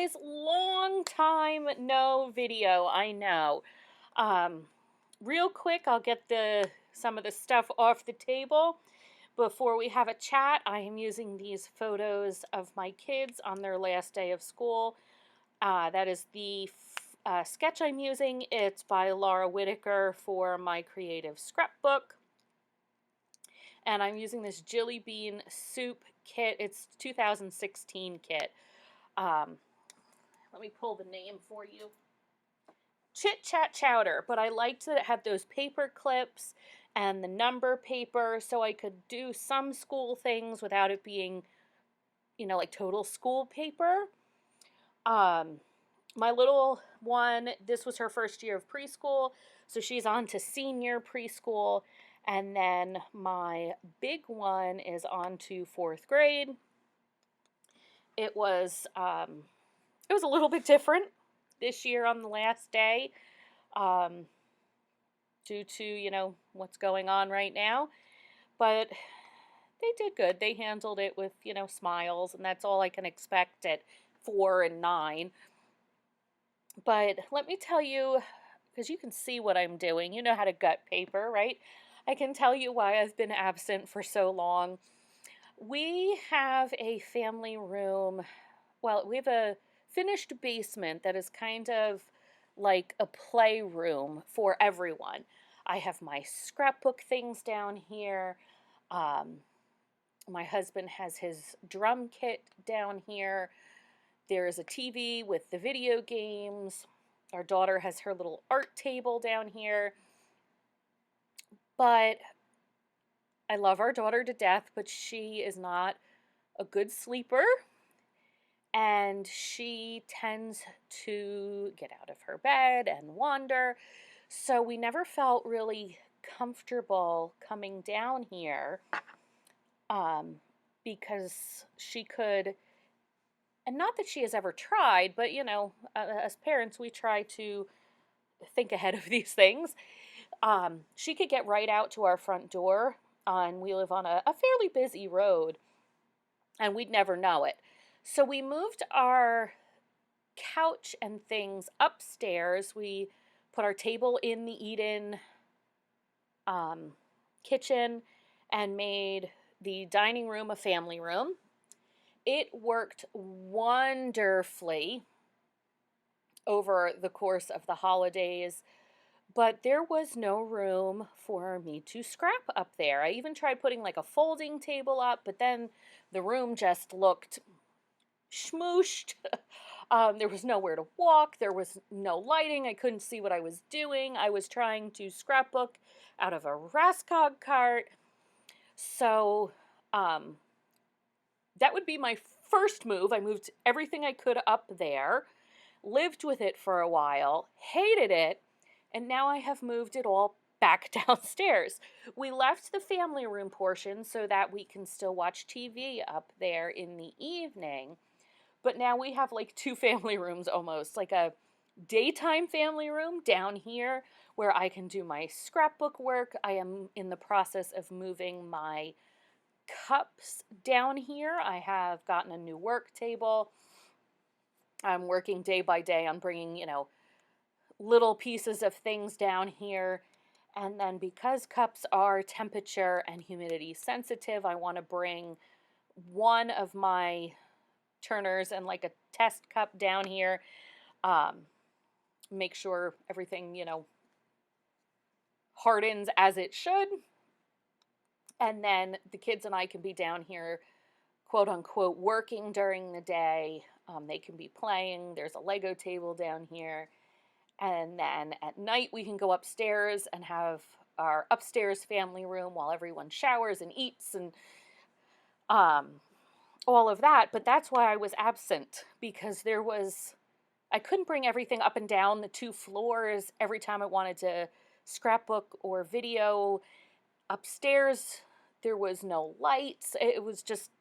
guys, long time no video, I know. Um, Real quick, I'll get some of the stuff off the table. Before we have a chat, I am using these photos of my kids on their last day of school. That is the sketch I'm using. It's by Laura Whitaker for My Creative Scrapbook. And I'm using this Jelly Bean Soup kit. It's 2016 kit. Let me pull the name for you. Chit Chat Chowder, but I liked that it had those paper clips and the number paper so I could do some school things without it being, like total school paper. My little one, this was her first year of preschool, so she's on to senior preschool, and then my big one is on to 4th grade. It was a little bit different this year on the last day, due to, what's going on right now. But they did good. They handled it with, smiles, and that's all I can expect at 4 and 9. But let me tell you, because you can see what I'm doing, you know how to gut paper, right? I can tell you why I've been absent for so long. We have a family room. Well, we have a finished basement that is kind of like a playroom for everyone. I have my scrapbook things down here. My husband has his drum kit down here. There is a TV with the video games. Our daughter has her little art table down here. But I love our daughter to death, but she is not a good sleeper. And she tends to get out of her bed and wander. So we never felt really comfortable coming down here, because she could, and not that she has ever tried, but as parents, we try to think ahead of these things. She could get right out to our front door, and we live on a fairly busy road, and we'd never know it. So we moved our couch and things upstairs. We put our table in the eat-in kitchen and made the dining room a family room. It worked wonderfully over the course of the holidays, but there was no room for me to scrap up there. I even tried putting like a folding table up, but then the room just looked schmooshed. There was nowhere to walk. There was no lighting. I couldn't see what I was doing. I was trying to scrapbook out of a Rascog cart. So that would be my first move. I moved everything I could up there, lived with it for a while, hated it, and now I have moved it all back downstairs. We left the family room portion so that we can still watch TV up there in the evening. But now we have like 2 family rooms almost, like a daytime family room down here where I can do my scrapbook work. I am in the process of moving my cups down here. I have gotten a new work table. I'm working day by day on bringing, little pieces of things down here. And then because cups are temperature and humidity sensitive, I want to bring one of my turners and like a test cup down here. Make sure everything, hardens as it should. And then the kids and I can be down here, quote unquote, working during the day. They can be playing. There's a Lego table down here. And then at night we can go upstairs and have our upstairs family room while everyone showers and eats and all of that. But that's why I was absent, because I couldn't bring everything up and down the 2 floors every time I wanted to scrapbook or video. Upstairs, there was no lights. It was just,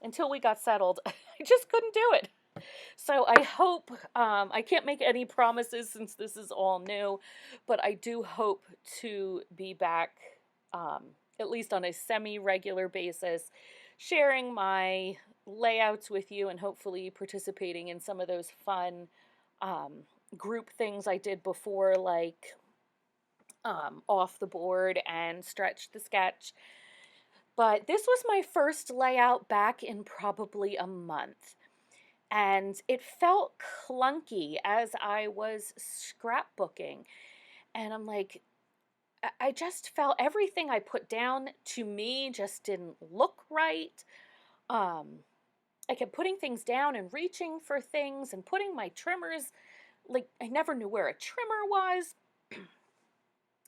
until we got settled, I just couldn't do it. So I hope, I can't make any promises since this is all new, but I do hope to be back, at least on a semi-regular basis, sharing my layouts with you and hopefully participating in some of those fun um, group things I did before, like off the board and stretch the sketch. But this was my first layout back in probably a month. And it felt clunky as I was scrapbooking. And I'm like, I just felt everything I put down to me just didn't look right. Um, I kept putting things down and reaching for things and putting my trimmers, like, I never knew where a trimmer was.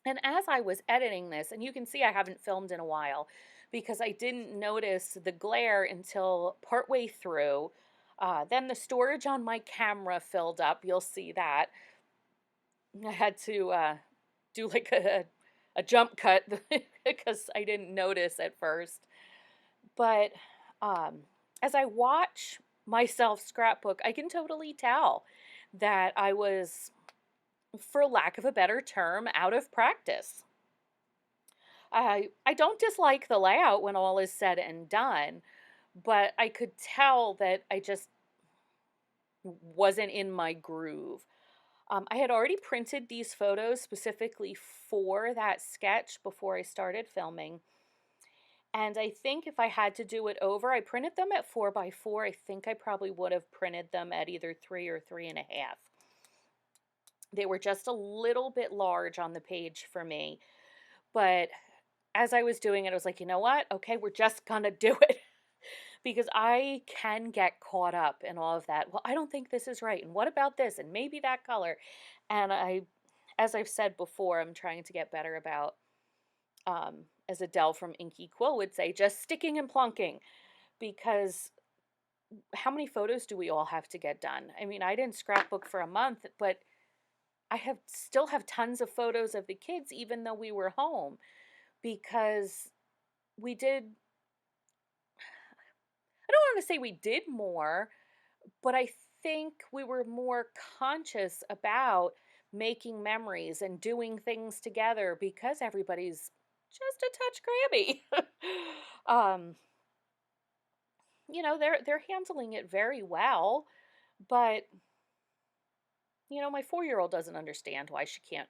And as I was editing this, and you can see I haven't filmed in a while because I didn't notice the glare until partway through. Then the storage on my camera filled up. You'll see that. I had to do like a jump cut because I didn't notice at first. But um, as I watch myself scrapbook, I can totally tell that I was, for lack of a better term, out of practice. I don't dislike the layout when all is said and done, but I could tell that I just wasn't in my groove. I had already printed these photos specifically for that sketch before I started filming. And I think if I had to do it over, I printed them at 4x4. I think I probably would have printed them at either 3 or 3.5. They were just a little bit large on the page for me. But as I was doing it, I was like, you know what? Okay, we're just gonna do it. Because I can get caught up in all of that. Well, I don't think this is right. And what about this? And maybe that color. And as I've said before, I'm trying to get better about, as Adele from Inky Quill would say, just sticking and plunking. Because how many photos do we all have to get done? I mean, I didn't scrapbook for a month, but still have tons of photos of the kids, even though we were home, because we did, I don't want to say we did more, but I think we were more conscious about making memories and doing things together because everybody's just a touch crabby. um, they're handling it very well, but my 4-year-old doesn't understand why she can't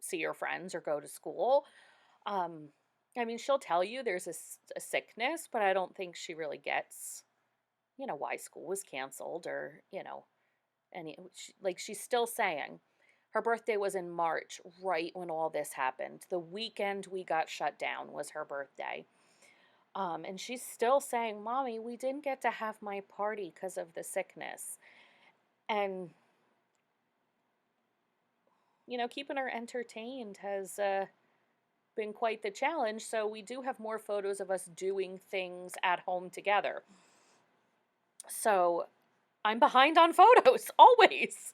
see her friends or go to school. Um, I mean, she'll tell you there's a sickness, but I don't think she really gets, why school was canceled or, like she's still saying her birthday was in March, right when all this happened. The weekend we got shut down was her birthday. And she's still saying, Mommy, we didn't get to have my party because of the sickness. And, keeping her entertained has been quite the challenge. So we do have more photos of us doing things at home together. So I'm behind on photos, always.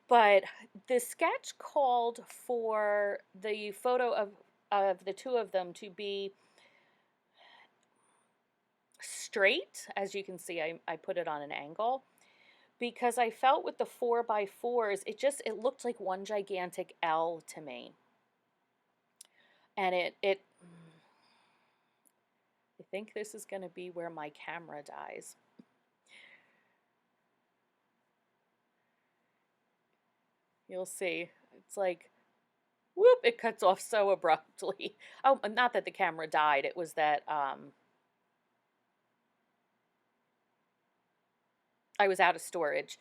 But the sketch called for the photo of the two of them to be straight. As you can see, I put it on an angle because I felt with the 4x4s, it looked like one gigantic L to me. And I think this is going to be where my camera dies. You'll see. It's like, whoop, it cuts off so abruptly. Oh, not that the camera died. It was that I was out of storage.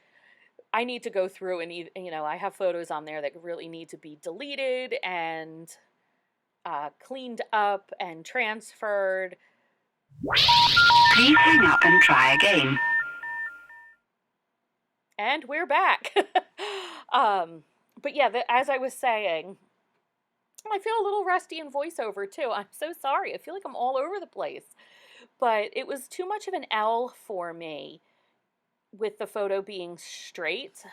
I need to go through and, I have photos on there that really need to be deleted and cleaned up and transferred. Please hang up and try again. And we're back. But yeah, as I was saying, I feel a little rusty in voiceover too. I'm so sorry. I feel like I'm all over the place. But it was too much of an L for me with the photo being straight.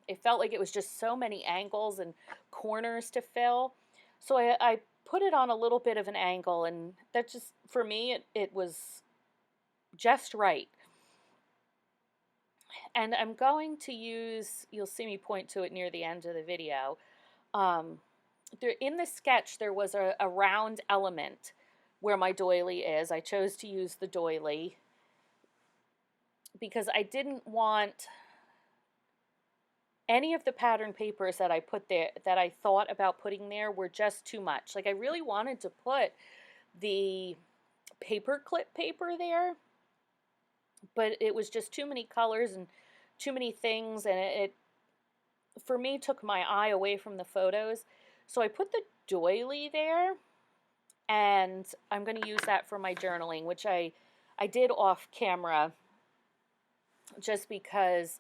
It felt like it was just so many angles and corners to fill. So I put it on a little bit of an angle, and that just, for me, it was just right. And I'm going to use, you'll see me point to it near the end of the video. In the sketch, there was a round element where my doily is. I chose to use the doily because I didn't want any of the pattern papers that I put there, that I thought about putting there, were just too much. Like, I really wanted to put the paper clip paper there, but it was just too many colors and too many things, and it for me took my eye away from the photos. So I put the doily there, and I'm going to use that for my journaling, which I did off camera, just because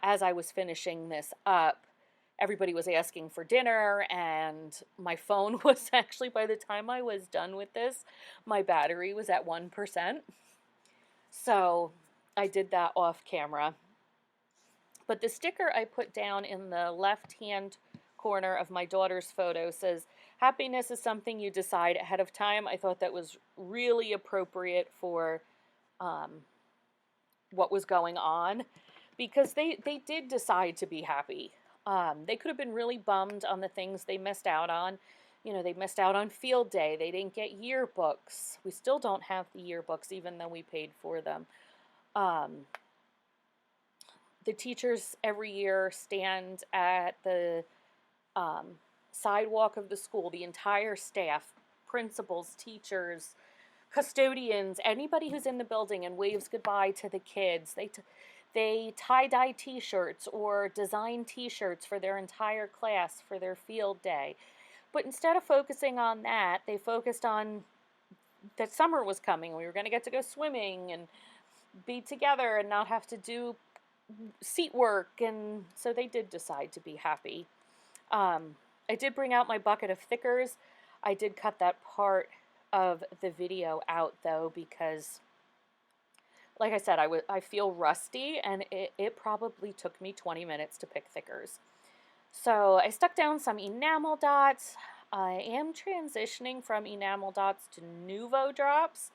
as I was finishing this up, everybody was asking for dinner, and my phone was actually, by the time I was done with this, my battery was at 1%. So I did that off camera. But the sticker I put down in the left-hand corner of my daughter's photo says, "Happiness is something you decide ahead of time." I thought that was really appropriate for what was going on, because they did decide to be happy. They could have been really bummed on the things they missed out on. You know, they missed out on field day. They didn't get yearbooks. We still don't have the yearbooks, even though we paid for them. The teachers every year stand at the sidewalk of the school, the entire staff, principals, teachers, custodians, anybody who's in the building, and waves goodbye to the kids. They tie-dye t-shirts or design t-shirts for their entire class for their field day. But instead of focusing on that, they focused on that summer was coming. We were going to get to go swimming and be together and not have to do seat work. And so they did decide to be happy. I did bring out my bucket of thickers. I did cut that part of the video out, though, because, like I said, I feel rusty, and it probably took me 20 minutes to pick thickers. So I stuck down some enamel dots. I am transitioning from enamel dots to Nuvo drops,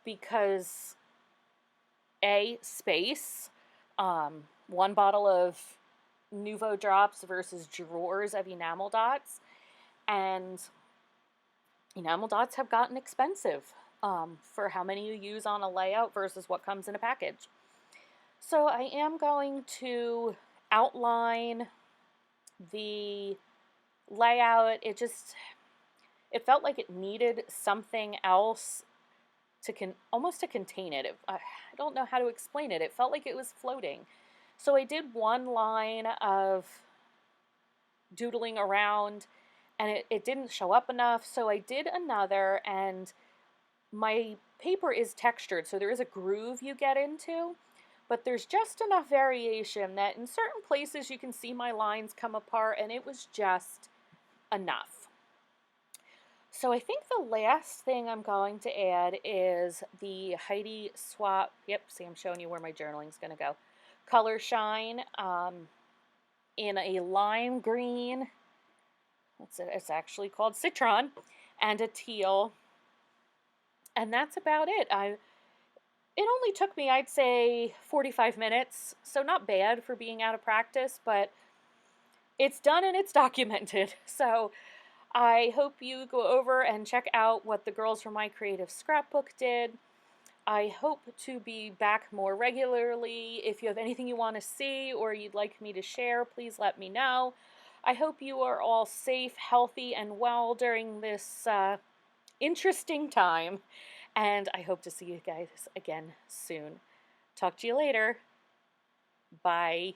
because space, one bottle of Nuvo drops versus drawers of enamel dots, and enamel dots have gotten expensive for how many you use on a layout versus what comes in a package. So I am going to outline the layout. It felt like it needed something else to almost to contain it. I don't know how to explain it. It felt like it was floating. So I did one line of doodling around, and it didn't show up enough, so I did another, and my paper is textured, so there is a groove you get into, but there's just enough variation that in certain places you can see my lines come apart, and it was just enough. So I think the last thing I'm going to add is the Heidi Swap, yep, see, I'm showing you where my journaling is going to go, Color Shine in a lime green, it's actually called Citron, and a teal, and that's about it. It only took me, I'd say, 45 minutes, so not bad for being out of practice, but it's done and it's documented. So I hope you go over and check out what the girls from My Creative Scrapbook did. I hope to be back more regularly. If you have anything you want to see or you'd like me to share, please let me know. I hope you are all safe, healthy, and well during this interesting time. And I hope to see you guys again soon. Talk to you later. Bye.